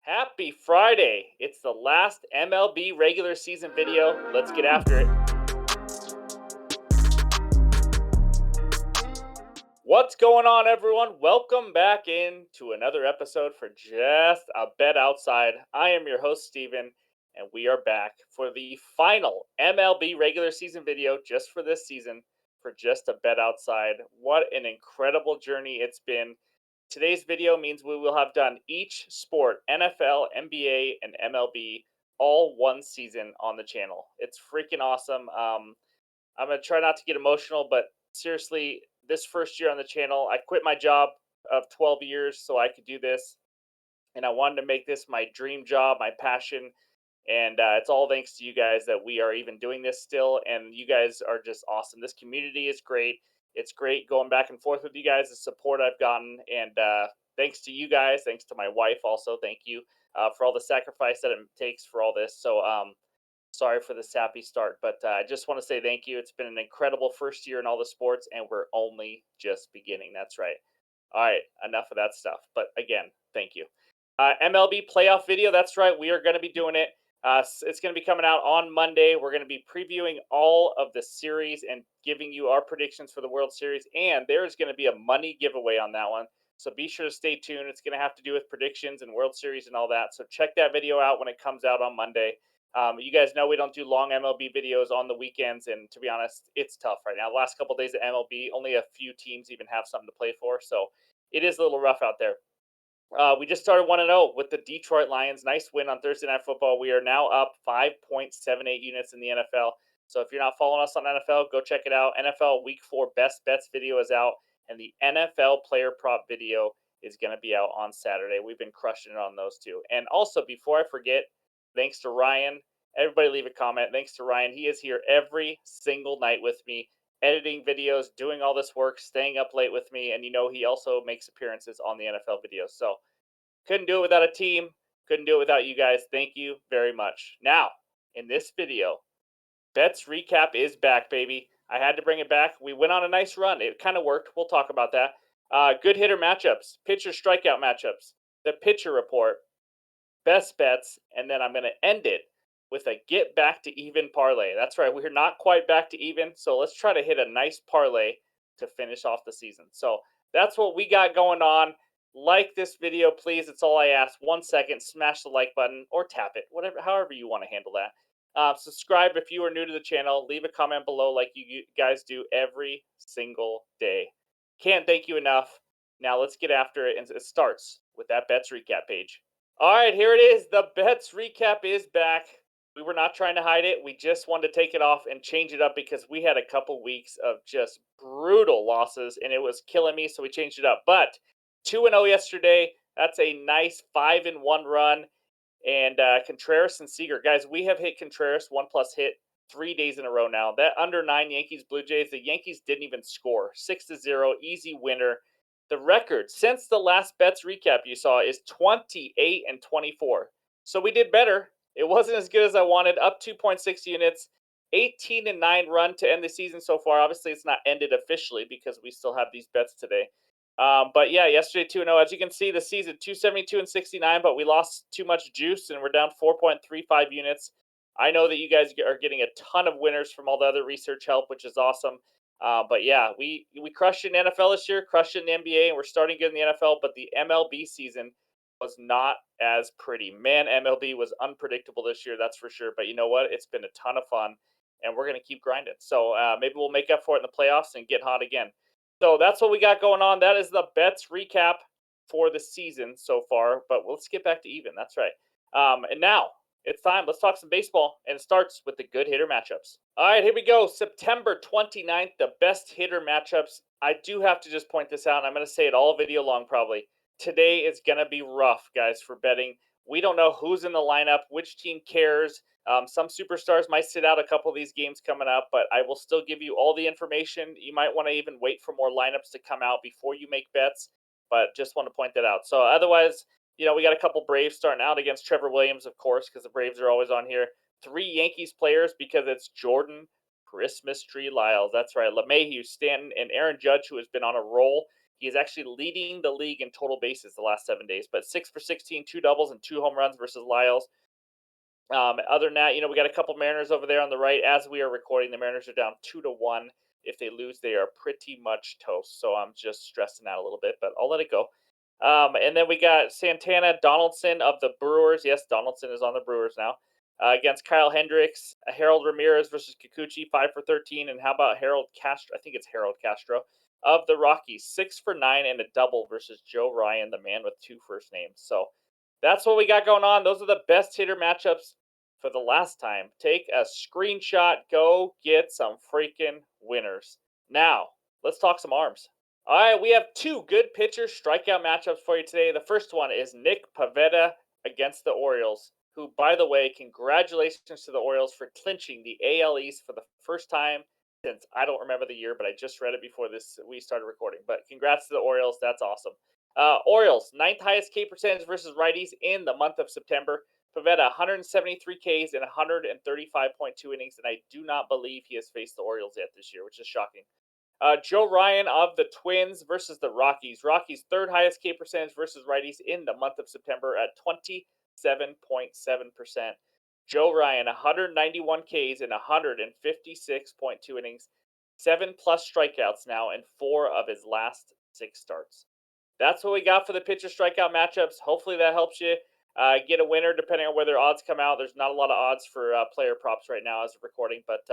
Happy Friday! It's the last MLB regular season video. Let's get after it. What's going on, everyone? Welcome back in to another episode for Just a Bet Outside. I am your host, Steven, and we are back for the final MLB regular season video just for this season for Just a Bet Outside. What an incredible journey it's been. Today's video means we will have done each sport, NFL, NBA, and MLB, all one season on the channel. It's freaking awesome. I'm going to try not to get emotional, but seriously, this first year on the channel, I quit my job of 12 years so I could do this. And I wanted to make this my dream job, my passion. And it's all thanks to you guys that we are even doing this still. And you guys are just awesome. This community is great. It's great going back and forth with you guys, the support I've gotten. And thanks to you guys. Thanks to my wife also. Thank you for all the sacrifice that it takes for all this. So, sorry for the sappy start, but I just want to say thank you. It's been an incredible first year in all the sports, and we're only just beginning. That's right. All right, enough of that stuff. But again, thank you. MLB playoff video. That's right. We are going to be doing it. It's going to be coming out on Monday. We're going to be previewing all of the series and giving you our predictions for the World Series. And there's going to be a money giveaway on that one. So be sure to stay tuned. It's going to have to do with predictions and World Series and all that. So check that video out when it comes out on Monday. You guys know we don't do long MLB videos on the weekends, and to be honest, it's tough right now. The last couple of days of MLB, only a few teams even have something to play for, so it is a little rough out there. We just started 1-0 with the Detroit Lions. Nice win on Thursday Night Football. We are now up 5.78 units in the NFL. So if you're not following us on NFL, go check it out. NFL Week 4 Best Bets video is out, and the NFL Player Prop video is going to be out on Saturday. We've been crushing it on those two. And also, before I forget, thanks to Ryan. Everybody leave a comment. Thanks to Ryan. He is here every single night with me, editing videos, doing all this work, staying up late with me. And he also makes appearances on the NFL videos. So couldn't do it without a team. Couldn't do it without you guys. Thank you very much. Now, in this video, Bets Recap is back, baby. I had to bring it back. We went on a nice run. It kind of worked. We'll talk about that. Good hitter matchups, pitcher strikeout matchups, the pitcher report, best bets, and then I'm going to end it with a get back to even parlay. That's right, we're not quite back to even, so let's try to hit a nice parlay to finish off the season. So that's what we got going on. Like this video, please. It's all I ask. 1 second, smash the like button or tap it, whatever, however you want to handle that. Subscribe if you are new to the channel. Leave a comment below like you guys do every single day. Can't thank you enough. Now let's get after it, and it starts with that bets recap page. All right, here it is. The bets recap is back. We were not trying to hide it. We just wanted to take it off and change it up because we had a couple weeks of just brutal losses and it was killing me. So we changed it up. But 2-0 yesterday. That's a nice 5-1 run. And Contreras and Seager, guys, we have hit Contreras 1+ hit 3 days in a row now. That under 9 Yankees Blue Jays, the Yankees didn't even score. 6-0, easy winner. The record since the last bets recap you saw is 28-24. So we did better. It wasn't as good as I wanted. Up 2.6 units, 18-9 run to end the season so far. Obviously, it's not ended officially because we still have these bets today. But yeah, yesterday 2-0. As you can see, the season 272-69, but we lost too much juice and we're down 4.35 units. I know that you guys are getting a ton of winners from all the other research help, which is awesome. But yeah, we crushed in NFL this year, crushed in the NBA, and we're starting good in the NFL. But the MLB season was not as pretty. Man, MLB was unpredictable this year, that's for sure. But you know what? It's been a ton of fun, and we're going to keep grinding. So maybe we'll make up for it in the playoffs and get hot again. So that's what we got going on. That is the bets recap for the season so far. But let's get back to even. That's right. And now it's time. Let's talk some baseball. And it starts with the good hitter matchups. All right, here we go. September 29th, the best hitter matchups. I do have to just point this out. I'm going to say it all video long probably. Today is going to be rough, guys, for betting. We don't know who's in the lineup, which team cares. Some superstars might sit out a couple of these games coming up, but I will still give you all the information. You might want to even wait for more lineups to come out before you make bets, but just want to point that out. So otherwise, we got a couple Braves starting out against Trevor Williams, of course, because the Braves are always on here. 3 Yankees players because it's Jordan Christmas Tree Lyles. That's right. LeMahieu, Stanton, and Aaron Judge, who has been on a roll. He is actually leading the league in total bases the last 7 days, but 6 for 16, two doubles, and two home runs versus Lyles. Other than that, we got a couple Mariners over there on the right. As we are recording, the Mariners are down 2-1. If they lose, they are pretty much toast. So I'm just stressing out a little bit, but I'll let it go. And then we got Santana Donaldson of the Brewers. Yes, Donaldson is on the Brewers now. Against Kyle Hendricks, Harold Ramirez versus Kikuchi, 5 for 13. And how about Harold Castro? I think it's Harold Castro of the Rockies, 6 for 9 and a double versus Joe Ryan, the man with two first names. So that's what we got going on. Those are the best hitter matchups for the last time. Take a screenshot. Go get some freaking winners. Now, let's talk some arms. All right, we have two good pitcher strikeout matchups for you today. The first one is Nick Pivetta against the Orioles, who, by the way, congratulations to the Orioles for clinching the AL East for the first time since I don't remember the year, but I just read it before we started recording. But congrats to the Orioles. That's awesome. Orioles, ninth highest K percentage versus righties in the month of September. Pivetta, 173 Ks in 135.2 innings, and I do not believe he has faced the Orioles yet this year, which is shocking. Joe Ryan of the Twins versus the Rockies. Rockies' third highest K percentage versus righties in the month of September at 27.7%. Joe Ryan, 191 Ks in 156.2 innings, 7+ strikeouts now in 4 of his last 6 starts. That's what we got for the pitcher strikeout matchups. Hopefully that helps you get a winner depending on where their odds come out. There's not a lot of odds for player props right now as of recording, but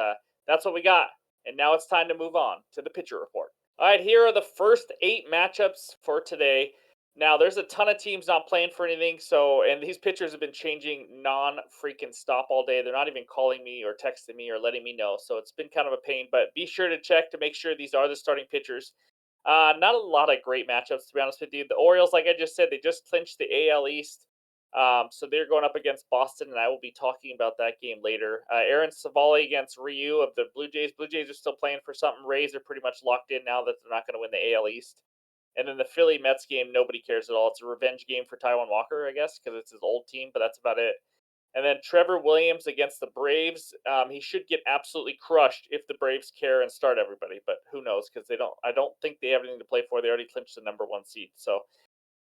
that's what we got. And now it's time to move on to the pitcher report. All right, here are the first 8 matchups for today. Now, there's a ton of teams not playing for anything, and these pitchers have been changing non-freaking stop all day. They're not even calling me or texting me or letting me know, so it's been kind of a pain, but be sure to check to make sure these are the starting pitchers. Not a lot of great matchups, to be honest with you. The Orioles, like I just said, they just clinched the AL East. So they're going up against Boston, and I will be talking about that game later. Aaron Savali against Ryu of the Blue Jays. Blue Jays are still playing for something. Rays are pretty much locked in now that they're not going to win the AL East. And then the Philly Mets game, nobody cares at all. It's a revenge game for Taijuan Walker, I guess, because it's his old team, but that's about it. And then Trevor Williams against the Braves. He should get absolutely crushed if the Braves care and start everybody, but who knows? Because they don't. I don't think they have anything to play for. They already clinched the #1 seed. So,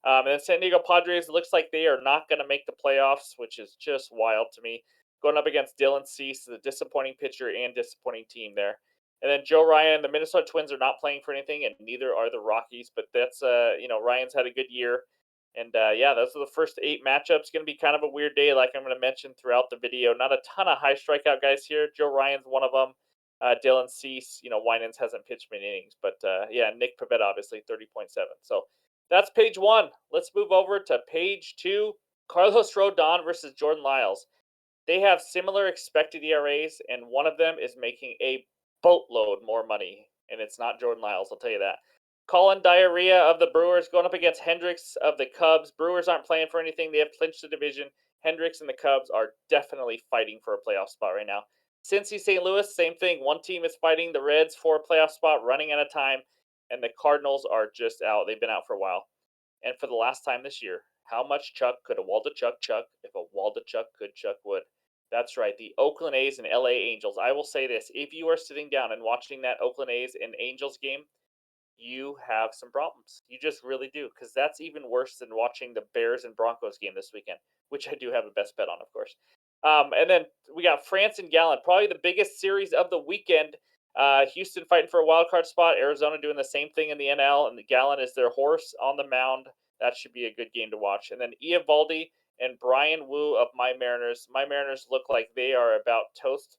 and then San Diego Padres. It looks like they are not going to make the playoffs, which is just wild to me. Going up against Dylan Cease, the disappointing pitcher and disappointing team there. And then Joe Ryan. The Minnesota Twins are not playing for anything, and neither are the Rockies. But that's Ryan's had a good year. And yeah, those are the first 8 matchups. Going to be kind of a weird day, like I'm going to mention throughout the video. Not a ton of high strikeout guys here. Joe Ryan's one of them. Dylan Cease, Winans hasn't pitched many innings, but yeah, Nick Pivetta obviously 30.7. So that's page 1. Let's move over to page 2. Carlos Rodon versus Jordan Lyles. They have similar expected ERAs, and one of them is making a boatload more money, and it's not Jordan Lyles. I'll tell you that. Colin Diarrhea of the Brewers going up against Hendricks of the Cubs. Brewers aren't playing for anything. They have clinched the division. Hendricks and the Cubs are definitely fighting for a playoff spot right now. Cincy St. Louis, same thing. One team is fighting the Reds for a playoff spot, running out of time, and the Cardinals are just out. They've been out for a while. And for the last time this year, how much Chuck could a Waldichuk chuck if a Waldichuk could Chuck would? That's right, the Oakland A's and LA Angels. I will say this, if you are sitting down and watching that Oakland A's and Angels game, you have some problems. You just really do, because that's even worse than watching the Bears and Broncos game this weekend, which I do have a best bet on, of course. And then we got France and Gallen, probably the biggest series of the weekend. Houston fighting for a wild card spot. Arizona doing the same thing in the NL, and the Gallen is their horse on the mound. That should be a good game to watch. And then Eovaldi and Brian Wu of my Mariners. My Mariners look like they are about toast,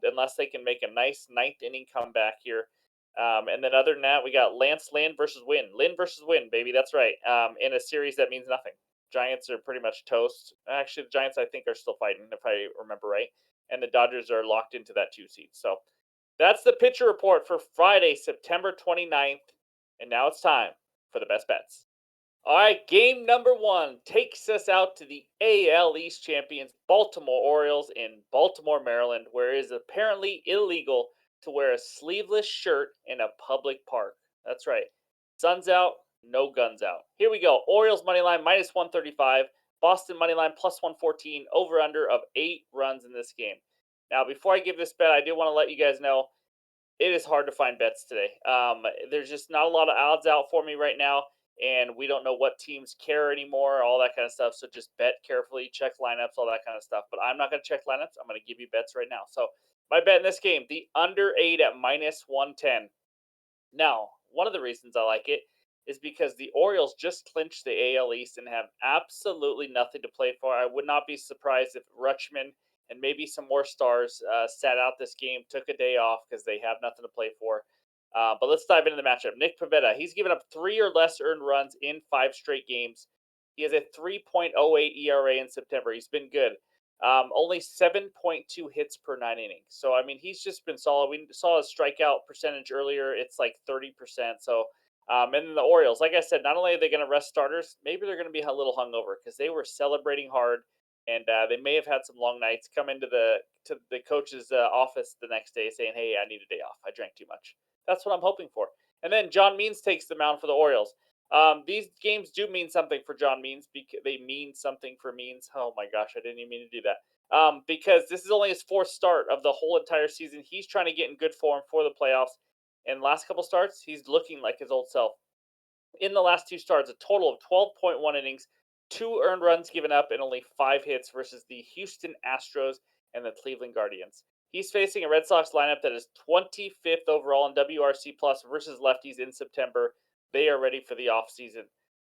unless they can make a nice ninth inning comeback here. And then other than that, we got Lance Lynn versus Win. Lynn versus Win, baby. That's right. In a series that means nothing. Giants are pretty much toast. Actually, the Giants, I think, are still fighting, if I remember right. And the Dodgers are locked into that 2 seed. So that's the pitcher report for Friday, September 29th. And now it's time for the best bets. All right, game number 1 takes us out to the AL East champions, Baltimore Orioles in Baltimore, Maryland, where it is apparently illegal to wear a sleeveless shirt in a public park. That's right. Sun's out, no guns out. Here we go. Orioles money line minus 135. Boston money line plus 114. Over under of 8 runs in this game. Now, before I give this bet, I do want to let you guys know it is hard to find bets today. There's just not a lot of odds out for me right now, and we don't know what teams care anymore, all that kind of stuff. So just bet carefully, check lineups, all that kind of stuff. But I'm not going to check lineups. I'm going to give you bets right now. So my bet in this game, the under 8 at minus 110. Now, one of the reasons I like it is because the Orioles just clinched the AL East and have absolutely nothing to play for. I would not be surprised if Rutschman and maybe some more stars sat out this game, took a day off because they have nothing to play for. But let's dive into the matchup. Nick Pivetta, he's given up 3 or less earned runs in 5 straight games. He has a 3.08 ERA in September. He's been good. Only 7.2 hits per 9 innings. So, I mean, he's just been solid. We saw his strikeout percentage earlier. It's like 30%. So, and then the Orioles, like I said, not only are they going to rest starters, maybe they're going to be a little hungover because they were celebrating hard, and they may have had some long nights. Come into the coach's office the next day saying, "Hey, I need a day off. I drank too much." That's what I'm hoping for. And then John Means takes the mound for the Orioles. These games do mean something for John Means because they mean something for Means. Oh my gosh, I didn't even mean to do that. Because this is only his fourth start of the whole entire season. He's trying to get in good form for the playoffs. And last couple starts, he's looking like his old self. In the last 2 starts, a total of 12.1 innings, 2 earned runs given up, and only 5 hits versus the Houston Astros and the Cleveland Guardians. He's facing a Red Sox lineup that is 25th overall in WRC plus versus lefties in September. They are ready for the offseason.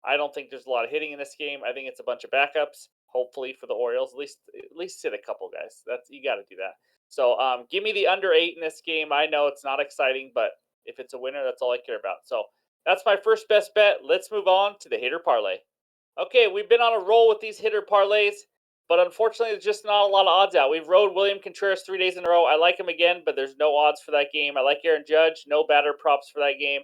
I don't think there's a lot of hitting in this game. I think it's a bunch of backups. Hopefully for the Orioles, at least sit a couple guys. That's you got to do that. So give me the under 8 in this game. I know it's not exciting, but if it's a winner, that's all I care about. So that's my first best bet. Let's move on to the hitter parlay. Okay, we've been on a roll with these hitter parlays, but unfortunately, there's just not a lot of odds out. We've rode William Contreras 3 days in a row. I like him again, but there's no odds for that game. I like Aaron Judge, no batter props for that game.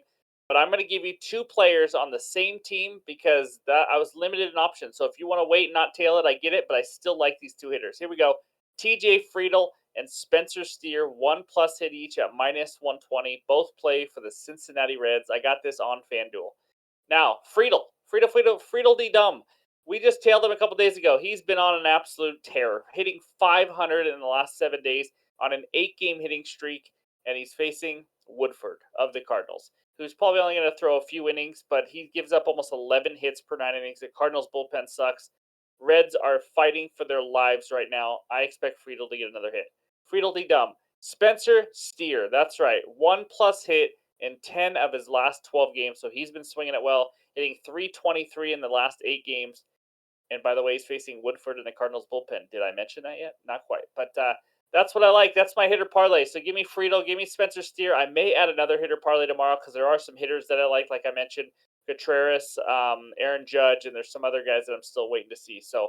But I'm going to give you 2 players on the same team because I was limited in options. So if you want to wait and not tail it, I get it, but I still like these 2 hitters. Here we go. TJ Friedel and Spencer Steer, 1+ hit each at minus 120. Both play for the Cincinnati Reds. I got this on FanDuel. Now, Friedel D. Dumb. We just tailed him a couple days ago. He's been on an absolute tear, hitting 500 in the last 7 days on an 8-game hitting streak, and he's facing Woodford of the Cardinals, who's probably only going to throw a few innings, but he gives up almost 11 hits per 9 innings. The Cardinals bullpen sucks. Reds are fighting for their lives right now. I expect Friedel to get another hit. Friedel D. Dumb. Spencer Steer. That's right. 1+ hit in 10 of his last 12 games. So he's been swinging it well, hitting 323 in the last 8 games. And by the way, he's facing Woodford in the Cardinals bullpen. Did I mention that yet? Not quite. But that's what I like. That's my hitter parlay. So give me Friedel, give me Spencer Steer. I may add another hitter parlay tomorrow because there are some hitters that I like I mentioned, Contreras, Aaron Judge, and there's some other guys that I'm still waiting to see. So,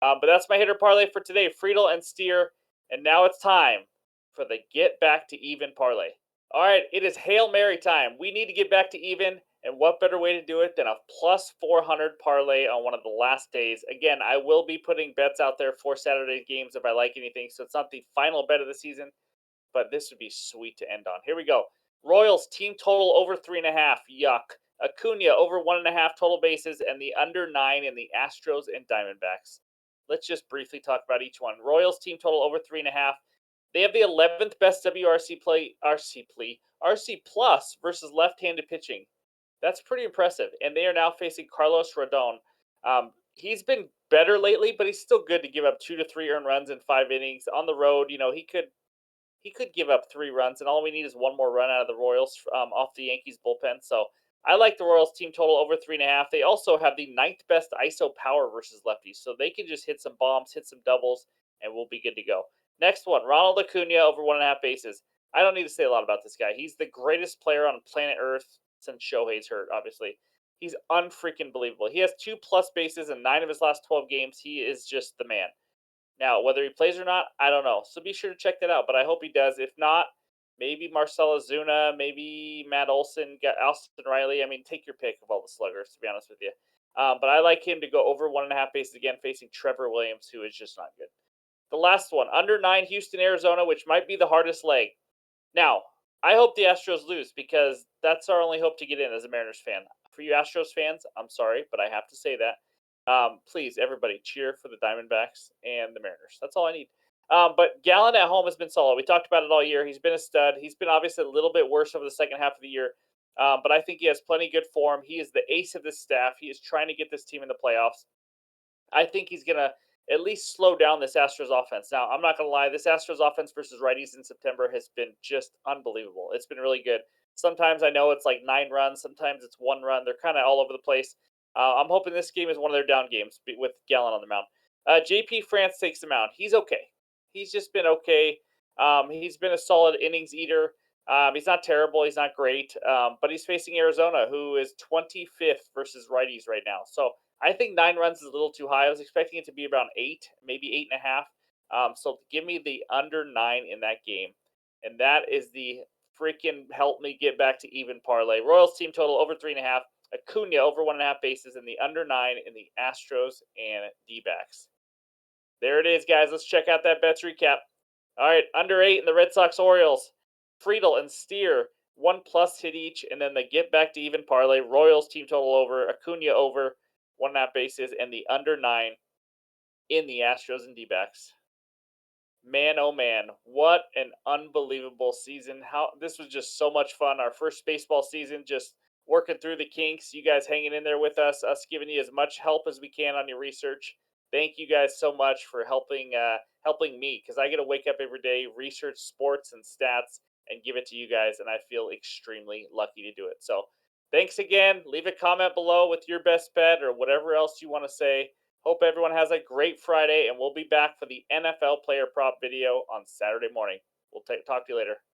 but that's my hitter parlay for today, Friedel and Steer. And now it's time for the Get Back to Even parlay. All right, it is Hail Mary time. We need to get back to even, and what better way to do it than a plus 400 parlay on one of the last days? Again, I will be putting bets out there for Saturday games if I like anything, so it's not the final bet of the season, but this would be sweet to end on. Here we go. Royals team total over 3.5. Yuck. Acuna over 1.5 total bases, and the under 9 in the Astros and Diamondbacks. Let's just briefly talk about each one. Royals team total over 3.5. They have the 11th best RC plus versus left-handed pitching. That's pretty impressive. And they are now facing Carlos Rodon. He's been better lately, but he's still good to give up 2 to 3 earned runs in 5 innings on the road. You know, he could give up 3 runs, and all we need is one more run out of the Royals off the Yankees bullpen. So I like the Royals team total over 3.5. They also have the ninth best ISO power versus lefties, so they can just hit some bombs, hit some doubles, and we'll be good to go. Next one, Ronald Acuna over 1.5 bases. I don't need to say a lot about this guy. He's the greatest player on planet Earth since Shohei's hurt, obviously. He's unfreaking believable. He has 2+ bases in 9 of his last 12 games. He is just the man. Now, whether he plays or not, I don't know. So be sure to check that out. But I hope he does. If not, maybe Marcell Ozuna, maybe Matt Olson, Austin Riley. I mean, take your pick of all the sluggers, to be honest with you. But I like him to go over 1.5 bases again, facing Trevor Williams, who is just not good. The last one, under 9, Houston, Arizona, which might be the hardest leg. Now, I hope the Astros lose because that's our only hope to get in as a Mariners fan. For you Astros fans, I'm sorry, but I have to say that. Please, everybody, cheer for the Diamondbacks and the Mariners. That's all I need. But Gallen at home has been solid. We talked about it all year. He's been a stud. He's been obviously a little bit worse over the second half of the year, but I think he has plenty good form. He is the ace of this staff. He is trying to get this team in the playoffs. I think he's gonna at least slow down this Astros offense. Now, I'm not gonna lie, this Astros offense versus righties in September has been just unbelievable. It's been really good. Sometimes I know it's like 9 runs, sometimes it's 1 run. They're kind of all over the place. I'm hoping this game is one of their down games with Gallen on the mound. JP France takes the mound. He's okay. He's just been okay. He's been a solid innings eater. He's not terrible. He's not great. But he's facing Arizona, who is 25th versus righties right now. So I think 9 runs is a little too high. I was expecting it to be around 8, maybe 8.5. So give me the under 9 in that game. And that is the freaking help me get back to even parlay. Royals team total over 3.5. Acuna over 1.5 bases, and the under 9 in the Astros and D backs. There it is, guys. Let's check out that bets recap. All right, under 8 in the Red Sox Orioles. Friedel and Steer, 1+ hit each, and then they get back to even parlay. Royals team total over, Acuna over 1.5 bases, and the under 9 in the Astros and D backs. Man, oh man, what an unbelievable season. How this was just so much fun. Our first baseball season, just working through the kinks. You guys hanging in there with us giving you as much help as we can on your research. Thank you guys so much for helping me, because I get to wake up every day, research sports and stats, and give it to you guys, and I feel extremely lucky to do it. So thanks again. Leave a comment below with your best bet or whatever else you want to say. Hope everyone has a great Friday, and we'll be back for the NFL player prop video on Saturday morning. We'll talk to you later.